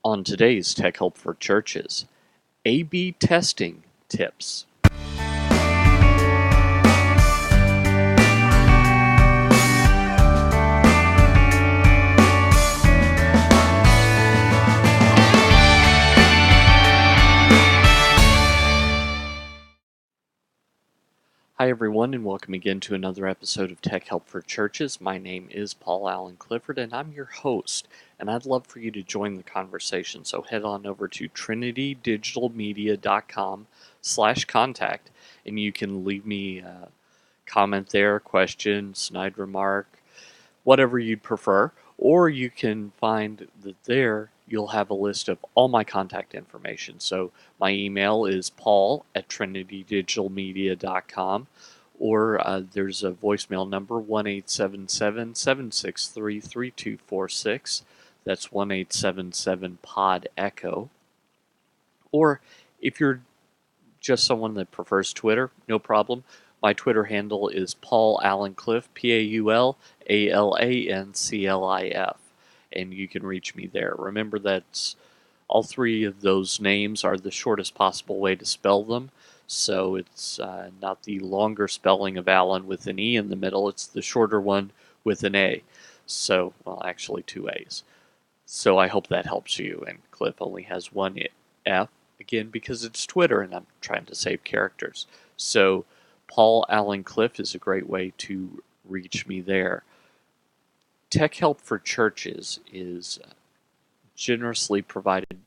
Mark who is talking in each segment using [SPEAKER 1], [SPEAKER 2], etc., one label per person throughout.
[SPEAKER 1] On today's Tech Help for Churches, A/B testing tips. Hi everyone, and welcome again to another episode of Tech Help for Churches. My name is Paul Allen Clifford, and I'm your host, and I'd love for you to join the conversation. So head on over to trinitydigitalmedia.com/contact, and you can leave me a comment there, question, snide remark, whatever you'd prefer, or you can find that there you'll have a list of all my contact information. So my email is paul@trinitydigitalmedia.com, or there's a voicemail number, 1-877-763-3246. That's 1-877-POD-ECHO. Or if you're just someone that prefers Twitter, no problem. My Twitter handle is Paul Allen Cliff, PAULALANCLIF, and you can reach me there. Remember that all three of those names are the shortest possible way to spell them, so it's not the longer spelling of Allen with an E in the middle, it's the shorter one with an A. So, well, actually two A's. So I hope that helps you, and Cliff only has one F, again, because it's Twitter and I'm trying to save characters. So Paul Allen Cliff is a great way to reach me there. Tech Help for Churches is generously provided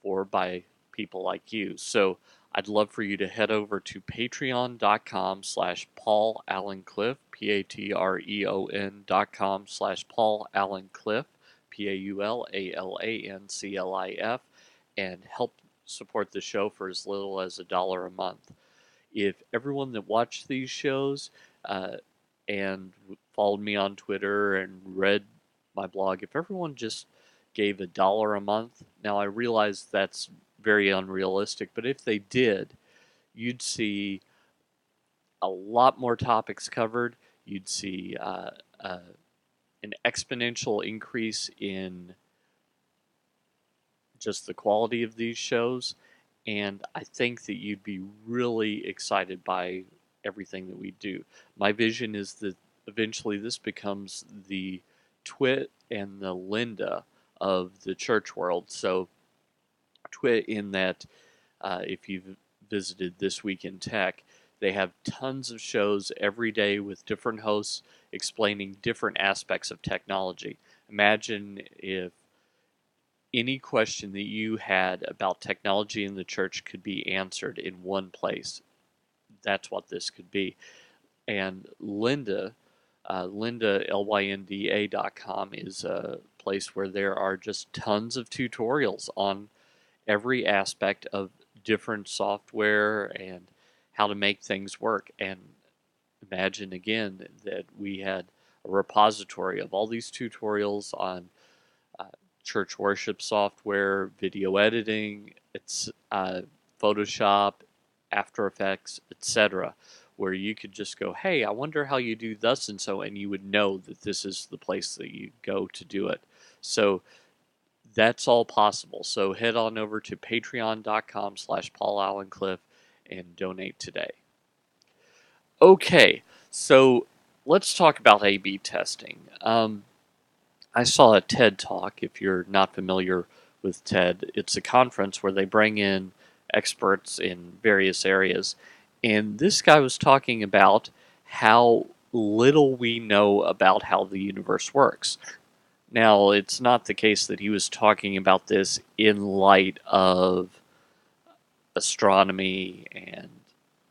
[SPEAKER 1] for by people like you. So I'd love for you to head over to patreon.com/Paul Allen Cliff, patreon.com/Paul Allen Cliff, PAULALANCLIF, and help support the show for as little as $1 a month. If everyone that watched these shows and followed me on Twitter and read my blog, if everyone just gave $1 a month, now I realize that's very unrealistic, but if they did, you'd see a lot more topics covered. You'd see an exponential increase in just the quality of these shows, and I think that you'd be really excited by everything that we do. My vision is that eventually this becomes the Twit and the Linda of the church world. So Twit in that if you've visited This Week in Tech, they have tons of shows every day with different hosts explaining different aspects of technology. Imagine if any question that you had about technology in the church could be answered in one place. That's what this could be. And Lynda, LYNDA.com, is a place where there are just tons of tutorials on every aspect of different software and how to make things work. And imagine again that we had a repository of all these tutorials on church worship software, video editing, it's Photoshop, After Effects, etc., where you could just go, hey, I wonder how you do thus and so, and you would know that this is the place that you go to do it. So that's all possible. So head on over to patreon.com/Paul Allen Cliff and donate today. Okay, so let's talk about A/B testing. I saw a TED Talk. If you're not familiar with TED, it's a conference where they bring in experts in various areas. And this guy was talking about how little we know about how the universe works. Now, it's not the case that he was talking about this in light of astronomy and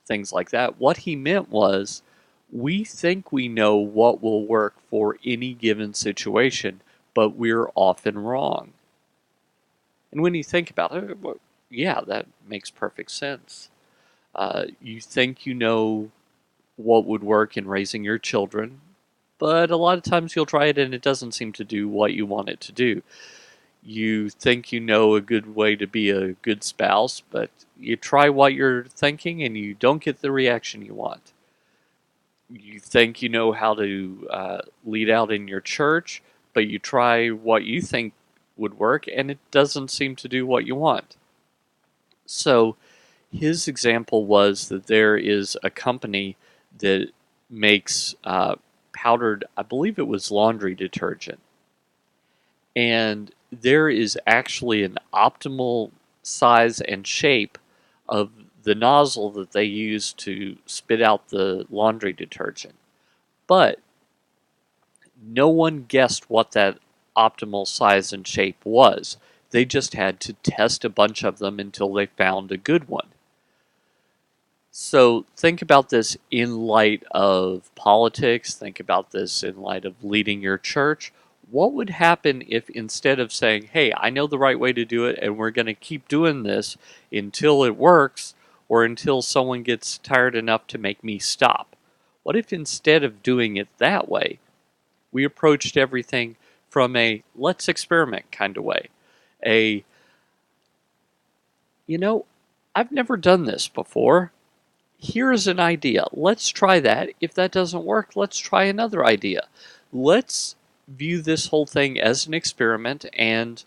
[SPEAKER 1] things like that. What he meant was, we think we know what will work for any given situation, but we're often wrong. And when you think about it, well, yeah, that makes perfect sense. You think you know what would work in raising your children, but a lot of times you'll try it and it doesn't seem to do what you want it to do. You think you know a good way to be a good spouse, but you try what you're thinking and you don't get the reaction you want. You think you know how to lead out in your church, but you try what you think would work, and it doesn't seem to do what you want. So his example was that there is a company that makes powdered, I believe it was laundry detergent, and there is actually an optimal size and shape of the nozzle that they use to spit out the laundry detergent. But no one guessed what that optimal size and shape was. They just had to test a bunch of them until they found a good one. So think about this in light of politics, think about this in light of leading your church. What would happen if instead of saying, hey, I know the right way to do it and we're going to keep doing this until it works or until someone gets tired enough to make me stop? What if instead of doing it that way, we approached everything from a let's experiment kind of way? A, you know, I've never done this before. Here's an idea. Let's try that. If that doesn't work, let's try another idea. Let's view this whole thing as an experiment and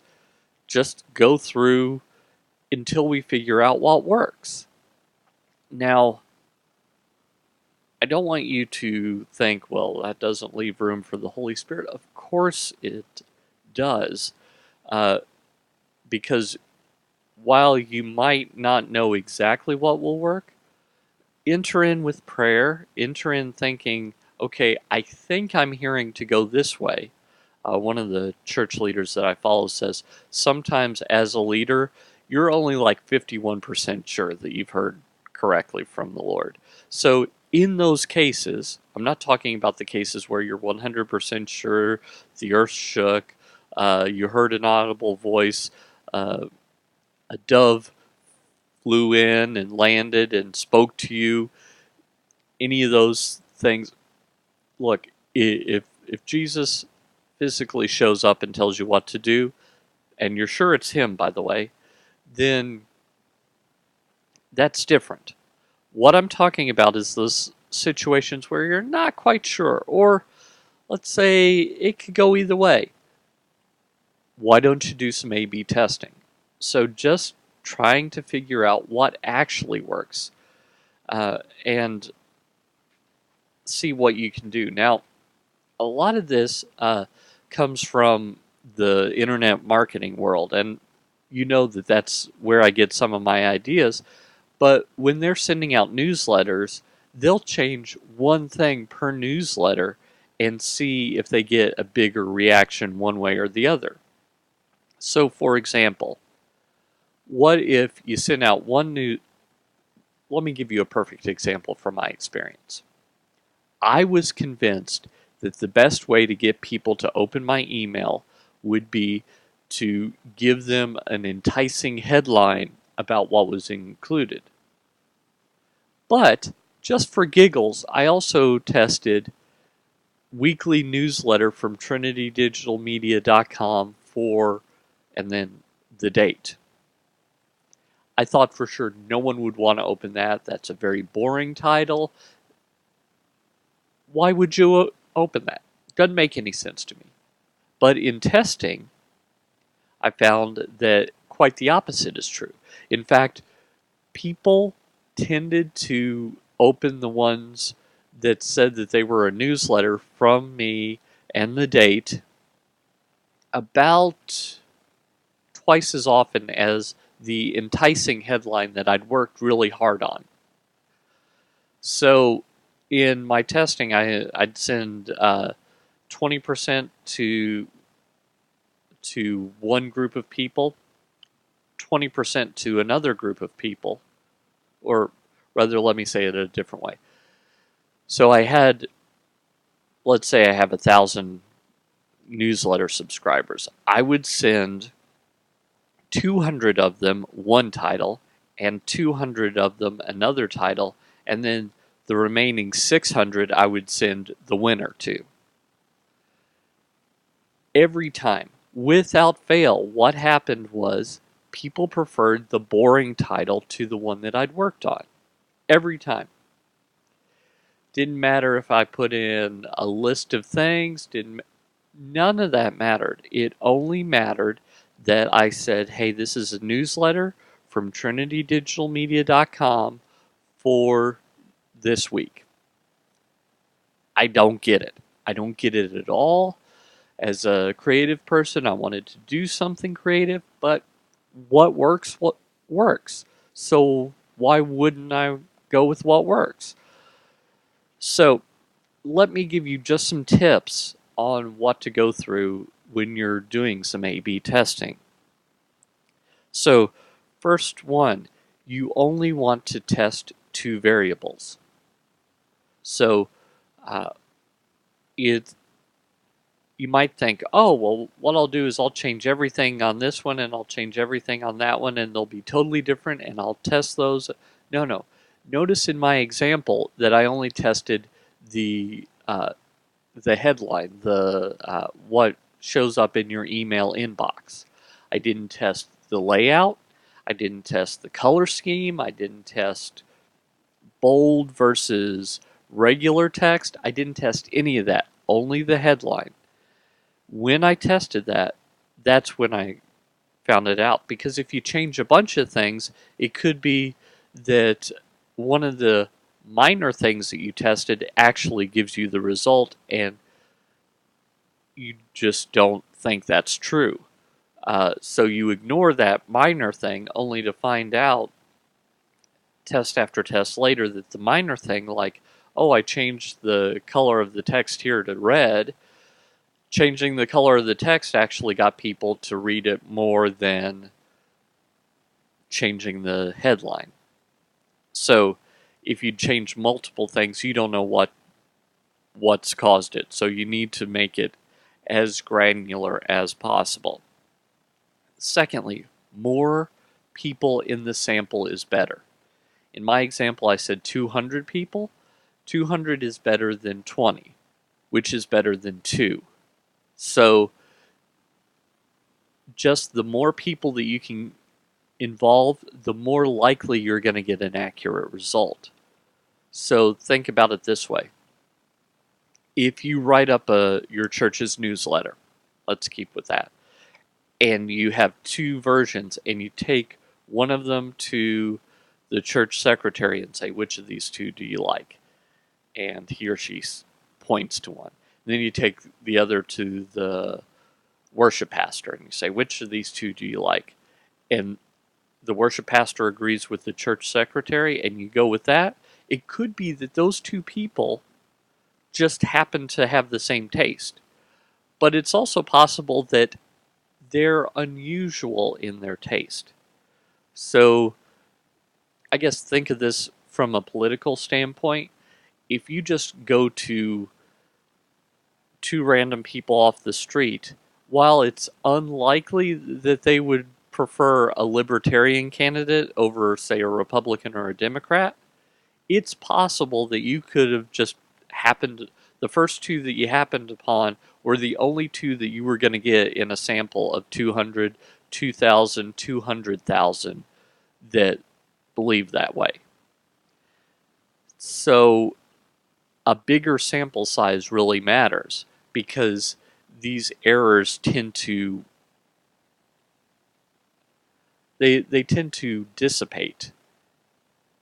[SPEAKER 1] just go through until we figure out what works. Now, I don't want you to think, well, that doesn't leave room for the Holy Spirit. Of course it does, uh, because while you might not know exactly what will work, enter in with prayer, enter in thinking, okay, I think I'm hearing to go this way. One of the church leaders that I follow says sometimes as a leader, you're only like 51% sure that you've heard correctly from the Lord. So in those cases, I'm not talking about the cases where you're 100% sure the earth shook, you heard an audible voice, a dove flew in and landed and spoke to you. Any of those things, look, if Jesus physically shows up and tells you what to do, and you're sure it's him, by the way, then that's different. What I'm talking about is those situations where you're not quite sure, or let's say it could go either way. Why don't you do some A/B testing? So just trying to figure out what actually works, and see what you can do. Now, a lot of this comes from the internet marketing world, and you know that that's where I get some of my ideas. But when they're sending out newsletters, they'll change one thing per newsletter and see if they get a bigger reaction one way or the other. So, for example, what if you send out one new? Let me give you a perfect example from my experience. I was convinced that the best way to get people to open my email would be to give them an enticing headline about what was included. But just for giggles, I also tested weekly newsletter from trinitydigitalmedia.com for, and then the date. I thought for sure no one would want to open that. That's a very boring title. Why would you open that? Doesn't make any sense to me. But in testing, I found that quite the opposite is true. In fact, people tended to open the ones that said that they were a newsletter from me and the date about twice as often as the enticing headline that I'd worked really hard on. So in my testing, I'd send 20% to one group of people, 20% to another group of people, or rather, let me say it a different way. So I had, let's say I have 1,000 newsletter subscribers. I would send 200 of them one title and 200 of them another title, and then the remaining 600 I would send the winner to. Every time, without fail, what happened was people preferred the boring title to the one that I'd worked on. Every time. Didn't matter if I put in a list of things, none of that mattered. It only mattered that I said, hey, this is a newsletter from trinitydigitalmedia.com for this week. I don't get it. I don't get it at all. As a creative person, I wanted to do something creative, but what works. So why wouldn't I go with what works? So let me give you just some tips on what to go through when you're doing some A/B testing. So, first one, you only want to test two variables. So, uh, it you might think, oh, well, what I'll do is I'll change everything on this one and I'll change everything on that one and they'll be totally different and I'll test those. No, no. Notice in my example that I only tested the headline, the what shows up in your email inbox. I didn't test the layout. I didn't test the color scheme. I didn't test bold versus regular text. I didn't test any of that. Only the headline. When I tested that, that's when I found it out. Because if you change a bunch of things, it could be that one of the minor things that you tested actually gives you the result, and you just don't think that's true. So you ignore that minor thing only to find out test after test later that the minor thing, like, oh, I changed the color of the text here to red, changing the color of the text actually got people to read it more than changing the headline. So if you change multiple things, you don't know what's caused it. So you need to make it as granular as possible. Secondly, more people in the sample is better. In my example, I said 200 people. 200 is better than 20, which is better than 2. So just the more people that you can involve, the more likely you're going to get an accurate result. So think about it this way. If you write up your church's newsletter, let's keep with that, and you have two versions, and you take one of them to the church secretary and say, which of these two do you like? And he or she points to one. And then you take the other to the worship pastor and you say, which of these two do you like? And the worship pastor agrees with the church secretary and you go with that. It could be that those two people just happen to have the same taste. But it's also possible that they're unusual in their taste. So I guess think of this from a political standpoint. If you just go to two random people off the street, while it's unlikely that they would prefer a libertarian candidate over, say, a Republican or a Democrat, it's possible that you could have just happened, the first two that you happened upon were the only two that you were going to get in a sample of 200, 2,000, 200,000 that believe that way. So a bigger sample size really matters because these errors tend to they tend to dissipate.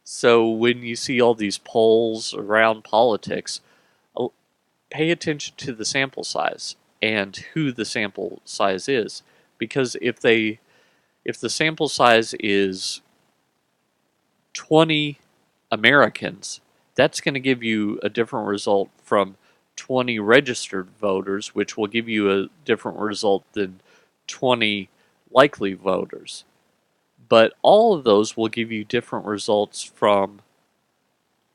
[SPEAKER 1] So when you see all these polls around politics, pay attention to the sample size and who the sample size is, because if the sample size is 20 Americans, that's going to give you a different result from 20 registered voters, which will give you a different result than 20 likely voters. But all of those will give you different results from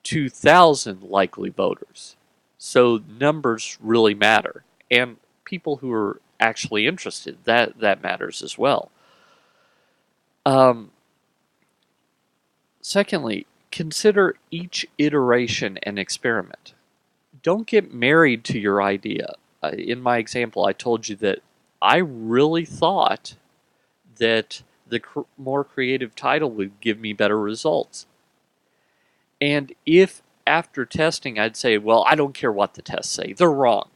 [SPEAKER 1] 2,000 likely voters. So numbers really matter. And people who are actually interested, that matters as well. Secondly, consider each iteration an experiment. Don't get married to your idea. In my example, I told you that I really thought that the more creative title would give me better results. And if after testing I'd say, well, I don't care what the tests say, they're wrong.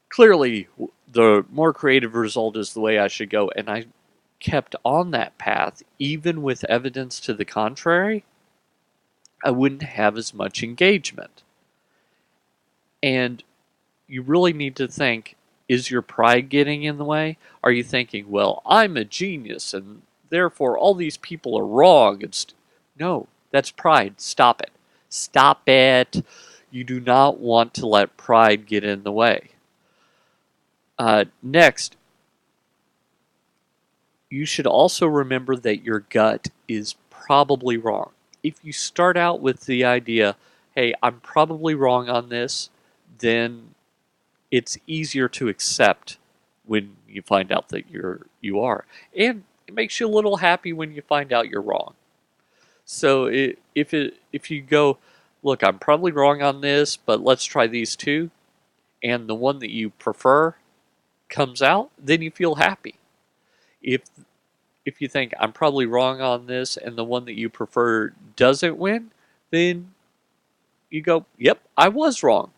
[SPEAKER 1] Clearly, the more creative result is the way I should go, and I kept on that path, even with evidence to the contrary, I wouldn't have as much engagement. And you really need to think, is your pride getting in the way? Are you thinking, well, I'm a genius and therefore all these people are wrong? No, that's pride. Stop it. Stop it. You do not want to let pride get in the way. Next, you should also remember that your gut is probably wrong. If you start out with the idea, hey, I'm probably wrong on this, then it's easier to accept when you find out that you are. And it makes you a little happy when you find out you're wrong. So if you go, look, I'm probably wrong on this, but let's try these two, and the one that you prefer comes out, then you feel happy. If if you think I'm probably wrong on this and the one that you prefer doesn't win, then you go, yep, I was wrong.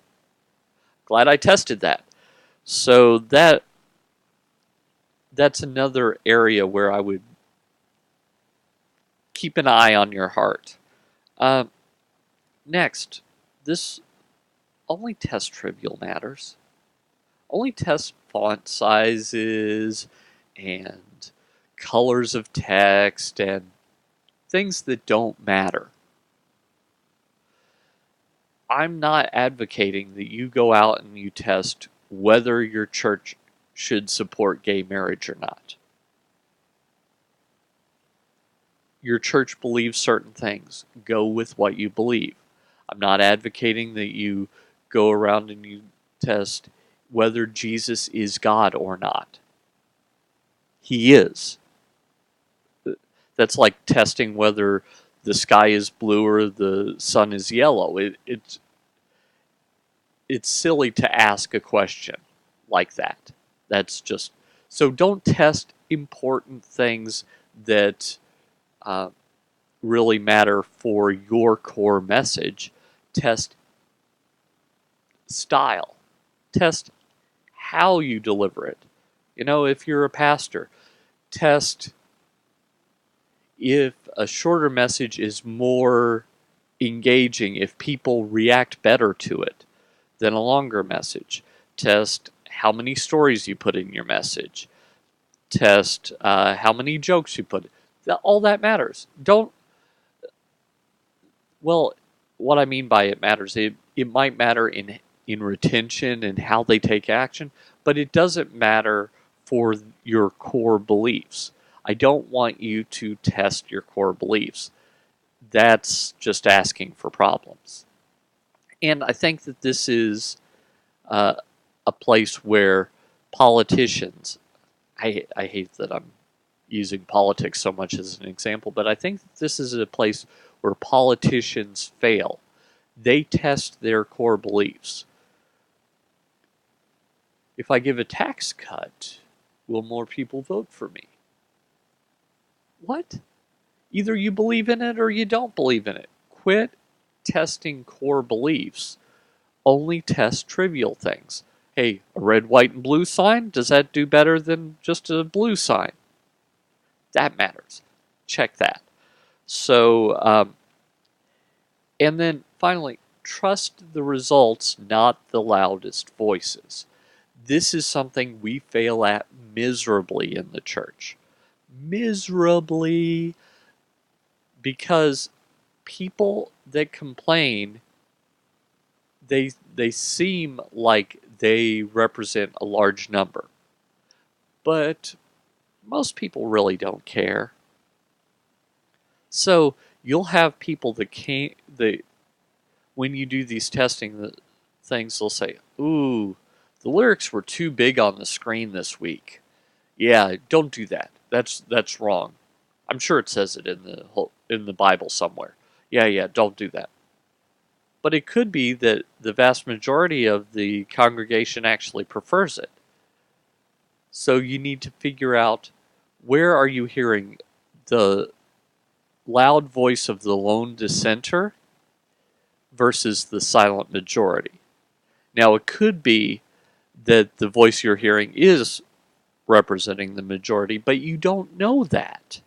[SPEAKER 1] Glad I tested that. So that's another area where I would keep an eye on your heart. Um, Next, this only test trivial matters. Only test font sizes and colors of text and things that don't matter. I'm not advocating that you go out and you test whether your church should support gay marriage or not. Your church believes certain things. Go with what you believe. I'm not advocating that you go around and you test whether Jesus is God or not. He is. That's like testing whether the sky is blue or the sun is yellow. It's silly to ask a question like that. That's just so. Don't test important things that uh, really matter for your core message. Test style. Test how you deliver it. If you're a pastor, test if a shorter message is more engaging, if people react better to it than a longer message. Test how many stories you put in your message. Test how many jokes you put. All that matters. Don't. Well, what I mean by it matters, it might matter in retention and how they take action, but it doesn't matter for your core beliefs. I don't want you to test your core beliefs. That's just asking for problems. And I think that this is uh, a place where politicians, I hate that I'm using politics so much as an example, but I think that this is a place where politicians fail. They test their core beliefs. If I give a tax cut, will more people vote for me? What? Either you believe in it or you don't believe in it. Quit testing core beliefs. Only test trivial things. Hey, a red, white, and blue sign, does that do better than just a blue sign? That matters. Check that. So, and then finally, trust the results, not the loudest voices. This is something we fail at miserably in the church. Miserably. Because people that complain, they seem like they represent a large number. But most people really don't care. So you'll have people that can't, that when you do these testing things, they'll say, ooh, the lyrics were too big on the screen this week. Yeah, don't do that. That's wrong. I'm sure it says it in the Bible somewhere. Yeah, don't do that. But it could be that the vast majority of the congregation actually prefers it. So you need to figure out, where are you hearing the loud voice of the lone dissenter versus the silent majority. Now, it could be that the voice you're hearing is representing the majority, but you don't know that.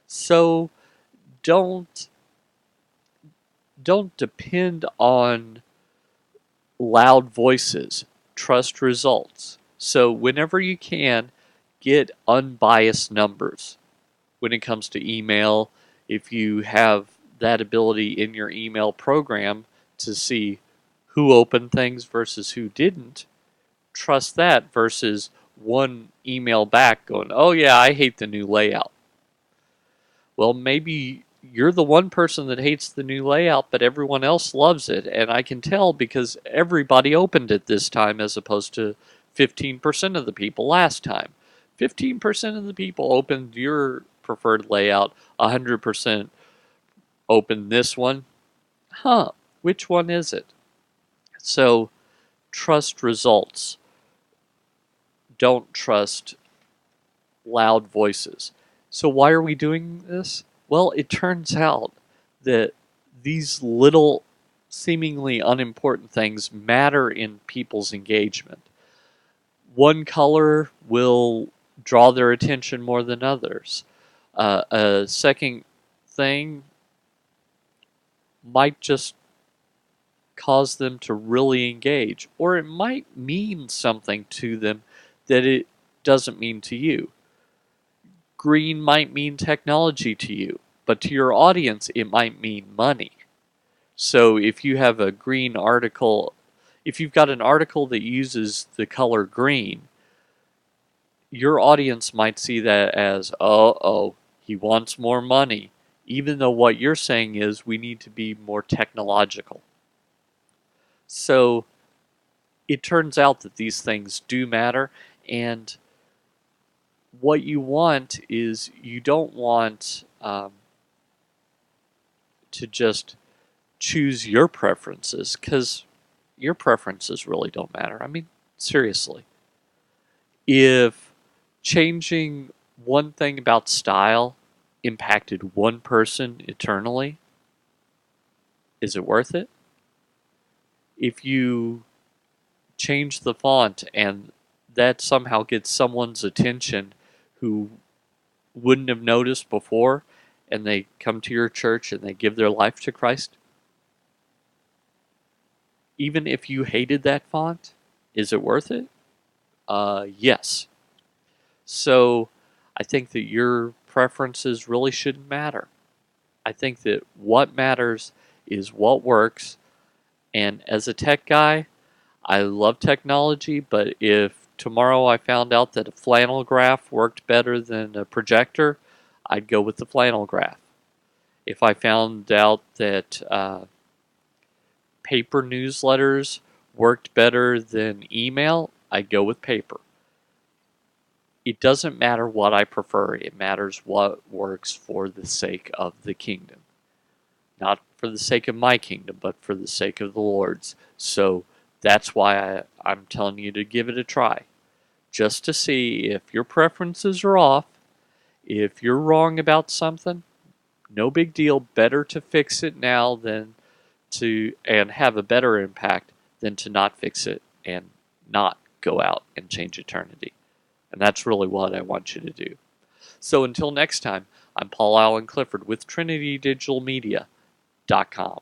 [SPEAKER 1] So don't don't depend on loud voices. Trust results. So whenever you can, get unbiased numbers. When it comes to email, if you have that ability in your email program to see who opened things versus who didn't, trust that versus one email back going, oh yeah, I hate the new layout. Well, maybe you're the one person that hates the new layout, but everyone else loves it. And I can tell because everybody opened it this time as opposed to 15% of the people last time. 15% of the people opened your preferred layout, 100% opened this one. Huh, which one is it? So trust results. Don't trust loud voices. So why are we doing this? Well, it turns out that these little seemingly unimportant things matter in people's engagement. One color will draw their attention more than others. A second thing might just cause them to really engage, or it might mean something to them that it doesn't mean to you. Green might mean technology to you, but to your audience, it might mean money. So if you have a green article, if you've got an article that uses the color green, your audience might see that as, oh, he wants more money, even though what you're saying is we need to be more technological. So it turns out that these things do matter, and what you want is you don't want to just choose your preferences because your preferences really don't matter. I mean, seriously. If changing one thing about style impacted one person eternally, is it worth it? If you change the font and that somehow gets someone's attention who wouldn't have noticed before and they come to your church and they give their life to Christ, even if you hated that font, is it worth it? Yes. So I think that your preferences really shouldn't matter. I think that what matters is what works. And as a tech guy, I love technology, but if tomorrow I found out that a flannel graph worked better than a projector, I'd go with the flannel graph. If I found out that paper newsletters worked better than email, I'd go with paper. It doesn't matter what I prefer, it matters what works for the sake of the kingdom. Not for the sake of my kingdom, but for the sake of the Lord's. So that's why I'm telling you to give it a try. Just to see if your preferences are off, if you're wrong about something, no big deal. Better to fix it now than to and have a better impact than to not fix it and not go out and change eternity. And that's really what I want you to do. So until next time, I'm Paul Allen Clifford with TrinityDigitalMedia.com.